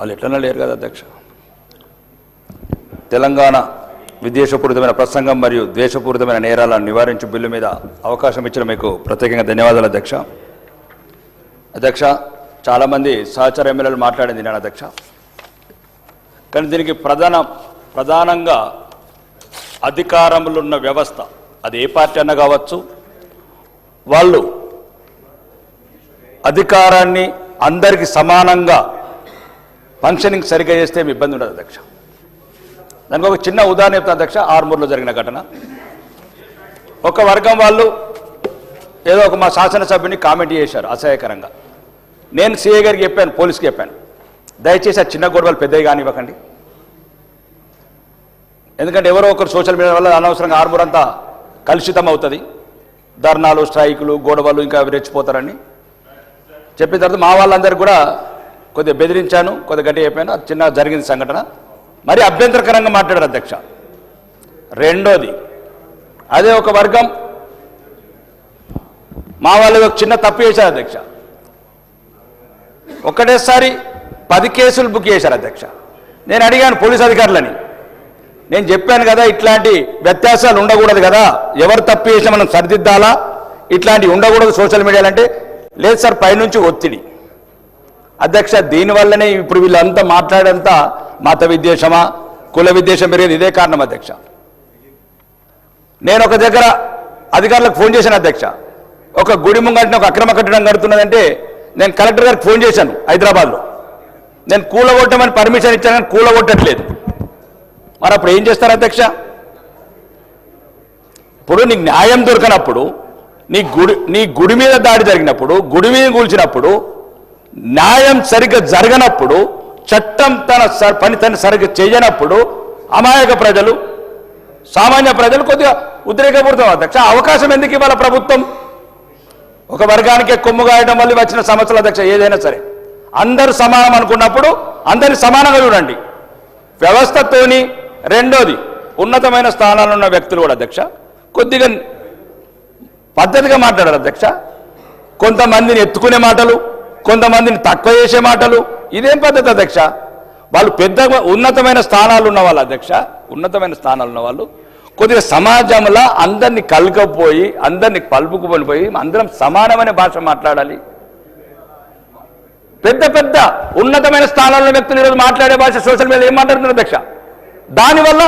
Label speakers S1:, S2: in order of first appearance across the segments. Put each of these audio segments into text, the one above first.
S1: వాళ్ళు ఎట్లన్నా లేరు కదా అధ్యక్ష. తెలంగాణ విద్వేషపూరితమైన ప్రసంగం మరియు ద్వేషపూరితమైన నేరాలను నివారించే బిల్లు మీద అవకాశం ఇచ్చిన మీకు ప్రత్యేకంగా ధన్యవాదాలు అధ్యక్ష. అధ్యక్ష, చాలామంది సహచర ఎమ్మెల్యేలు మాట్లాడింది నేను అధ్యక్ష. కానీ దీనికి ప్రధానంగా అధికారంలో ఉన్న వ్యవస్థ, అది ఏ పార్టీ అన్నా కావచ్చు, వాళ్ళు అధికారాన్ని అందరికీ సమానంగా ఫంక్షనింగ్ సరిగ్గా చేస్తే ఏమి ఇబ్బంది ఉండదు అధ్యక్ష. దానికి ఒక చిన్న ఉదాహరణ చెప్తాను అధ్యక్ష. ఆర్మూర్లో జరిగిన ఘటన. ఒక వర్గం వాళ్ళు ఏదో ఒక మా శాసనసభ్యుని కామెంట్ చేశారు అసహ్యకరంగా. నేను సిఐ గారికి చెప్పాను, పోలీస్కి చెప్పాను, దయచేసి ఆ చిన్న గొడవలు పెద్దవి కానివ్వకండి. ఎందుకంటే ఎవరో ఒకరు సోషల్ మీడియా వల్ల అనవసరంగా ఆర్మూర్ అంతా కలుషితం అవుతుంది, ధర్నాలు, స్ట్రైకులు, గొడవలు ఇంకా రెచ్చిపోతారని చెప్పిన తర్వాత మా వాళ్ళందరికీ కూడా కొద్దిగా బెదిరించాను, కొద్దిగా గట్టి చెప్పాను. అది చిన్న జరిగింది సంఘటన. మరి అభ్యంతరకరంగా మాట్లాడారు అధ్యక్ష. రెండోది, అదే ఒక వర్గం మా వాళ్ళు ఒక చిన్న తప్పు చేశారు అధ్యక్ష. ఒక్కటేసారి 10 కేసులు బుక్ చేశారు అధ్యక్ష. నేను అడిగాను పోలీస్ అధికారులని, నేను చెప్పాను కదా ఇట్లాంటి వ్యత్యాసాలు ఉండకూడదు కదా, ఎవరు తప్పు చేసినా మనం సరిదిద్దాలా, ఇట్లాంటివి ఉండకూడదు సోషల్ మీడియాలో అంటే, లేదు సార్ పైనుంచి ఒత్తిడి. అధ్యక్ష, దీనివల్లనే ఇప్పుడు వీళ్ళంతా మాట్లాడేంతా మత విద్వేషమా, కుల విద్వేషం పెరిగేది ఇదే కారణం అధ్యక్ష. నేను ఒక దగ్గర అధికారులకు ఫోన్ చేశాను అధ్యక్ష. ఒక గుడి ముంగంటే ఒక అక్రమ కట్టడం కడుతున్నదంటే నేను కలెక్టర్ గారికి ఫోన్ చేశాను హైదరాబాద్లో. నేను కూలగొట్టమని పర్మిషన్ ఇచ్చాను కానీ కూలగొట్టట్లేదు. మరి అప్పుడు ఏం చేస్తారు అధ్యక్ష? ఇప్పుడు నీకు న్యాయం దొరకనప్పుడు, నీ గుడి మీద దాడి జరిగినప్పుడు, గుడి మీద కూల్చినప్పుడు, న్యాయం సరిగ్గా జరగనప్పుడు, చట్టం తన పని తను సరిగ్గా చేయనప్పుడు అమాయక ప్రజలు, సామాన్య ప్రజలు కొద్దిగా ఉద్రేకపడుతాం అధ్యక్ష. అవకాశం ఎందుకు ఇవ్వాలి ప్రభుత్వం? ఒక వర్గానికే కొమ్ము గాయడం వల్ల వచ్చిన సమస్యలు అధ్యక్ష. ఏదైనా సరే అందరూ సమానం అనుకున్నప్పుడు అందరినీ సమానంగా చూడండి వ్యవస్థతోని. రెండోది, ఉన్నతమైన స్థానాల్లో ఉన్న వ్యక్తులు కూడా అధ్యక్ష కొద్దిగా పద్ధతిగా మాట్లాడారు అధ్యక్ష. కొంతమందిని ఎత్తుకునే మాటలు, కొంతమందిని తక్కువ చేసే మాటలు, ఇదేం పద్ధతి అధ్యక్ష? వాళ్ళు పెద్ద ఉన్నతమైన స్థానాలు ఉన్న వాళ్ళు అధ్యక్ష, ఉన్నతమైన స్థానాలు ఉన్న వాళ్ళు కొద్దిగా సమాజంలో అందరినీ కలుకపోయి, అందరినీ కలుపుకుపోయి అందరం సమానమైన భాష మాట్లాడాలి. పెద్ద పెద్ద ఉన్నతమైన స్థానాల్లో వ్యక్తులు ఈరోజు మాట్లాడే భాష సోషల్ మీడియా ఏం మాట్లాడుతున్నారు అధ్యక్ష? దానివల్ల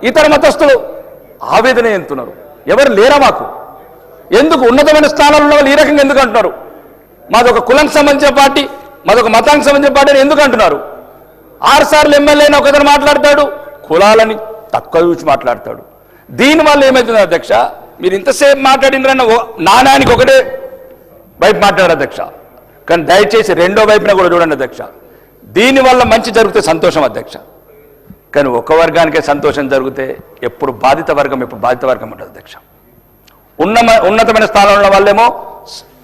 S1: ఇతర మతస్థులు ఆవేదన చెందుతున్నారు. ఎవరు లేరా మాకు? ఎందుకు ఉన్నతమైన స్థానాల్లో ఉన్న వాళ్ళు ఈ రకంగా ఎందుకు అంటున్నారు? మాదొక కులానికి సంబంధించిన పార్టీ, మాదొక మతానికి సంబంధించిన పార్టీ అని ఎందుకు అంటున్నారు? 6 సార్లు ఎమ్మెల్యేని ఒకతను మాట్లాడతాడు, కులాలని తక్కువ చూసి మాట్లాడతాడు. దీనివల్ల ఏమవుతుంది అధ్యక్ష? మీరు ఇంతసేపు మాట్లాడినరన్న నాణానికి ఒకటే వైపు మాట్లాడారు అధ్యక్ష. కానీ దయచేసి రెండో వైపున కూడా చూడండి అధ్యక్ష. దీనివల్ల మంచి జరిగితే సంతోషం అధ్యక్ష. కానీ ఒక వర్గానికే సంతోషం జరిగితే ఎప్పుడు బాధిత వర్గం ఉంటుంది అధ్యక్ష. ఉన్నతమైన స్థానంలో ఉన్న వాళ్ళేమో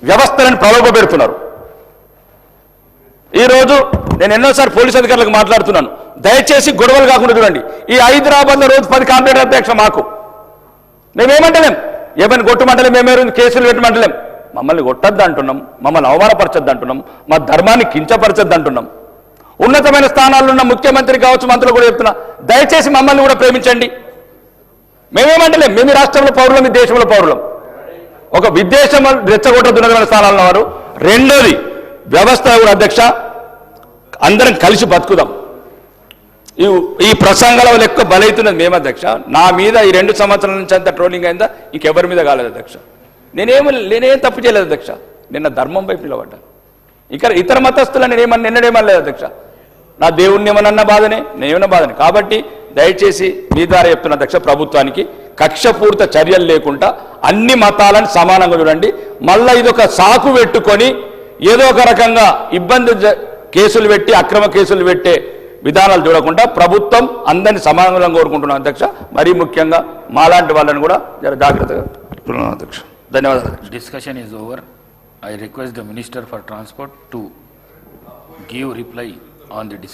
S1: వ్యవస్థలను ప్రలోభపెడుతున్నారు. ఈరోజు నేను ఎన్నోసారి పోలీస్ అధికారులకు మాట్లాడుతున్నాను, దయచేసి గొడవలు కాకుండా చూడండి. ఈ హైదరాబాద్లో రోజు 10 కంప్లైంట్ అధ్యక్ష. మాకు మేమేమంటలేం, ఏమైనా కొట్టమంటలేం, మేమే కేసులు పెట్టమంటలేం. మమ్మల్ని కొట్టద్దు అంటున్నాం, మమ్మల్ని అవమానపరచద్దు అంటున్నాం, మా ధర్మాన్ని కించపరచద్దు అంటున్నాం. ఉన్నతమైన స్థానాల్లో ఉన్న ముఖ్యమంత్రి కావచ్చు, మంత్రులు కూడా చెప్తున్నా, దయచేసి మమ్మల్ని కూడా ప్రేమించండి. మేమేమంటలేం, మేము ఈ రాష్ట్రంలో పౌరులం, ఈ దేశంలో పౌరులం. ఒక విద్వేషం రెచ్చగొట్టద్దు ఉన్నతమైన స్థానాల్లో ఉన్నవారు. రెండోది, వ్యవస్థ కూడా అధ్యక్ష అందరం కలిసి బతుకుదాం. ఈ ప్రసంగాల వల్ల ఎక్కువ బలవుతున్నది మేము అధ్యక్ష. నా మీద ఈ 2 సంవత్సరాల నుంచి అంత ట్రోలింగ్ అయిందా? ఇంకెవరి మీద కాలేదు అధ్యక్ష. నేనేం తప్పు చేయలేదు అధ్యక్ష. నిన్న ధర్మం వైపు నిలబడ్డాను. ఇతర మతస్థులు నిన్నడేమనలేదు అధ్యక్ష. నా దేవుణ్ణి ఏమన్నా బాధనే, నేనేమన్నా బాధనే. కాబట్టి దయచేసి మీ ద్వారా చెప్తున్న అధ్యక్ష, ప్రభుత్వానికి కక్షపూరిత చర్యలు లేకుండా అన్ని మతాలను సమానంగా చూడండి. మళ్ళీ ఇదొక సాకు పెట్టుకొని ఏదో ఒక రకంగా ఇబ్బంది కేసులు పెట్టి అక్రమ కేసులు పెట్టే విధానాలు చూడకుండా ప్రభుత్వం అందరినీ సమానంగా కోరుకుంటున్నాం అధ్యక్ష. మరీ ముఖ్యంగా మాలాంటి వాళ్ళని కూడా జాగ్రత్తగా అధ్యక్ష. ధన్యవాదాలు.
S2: Discussion is over. I request the Minister for Transport to give reply on the discussion.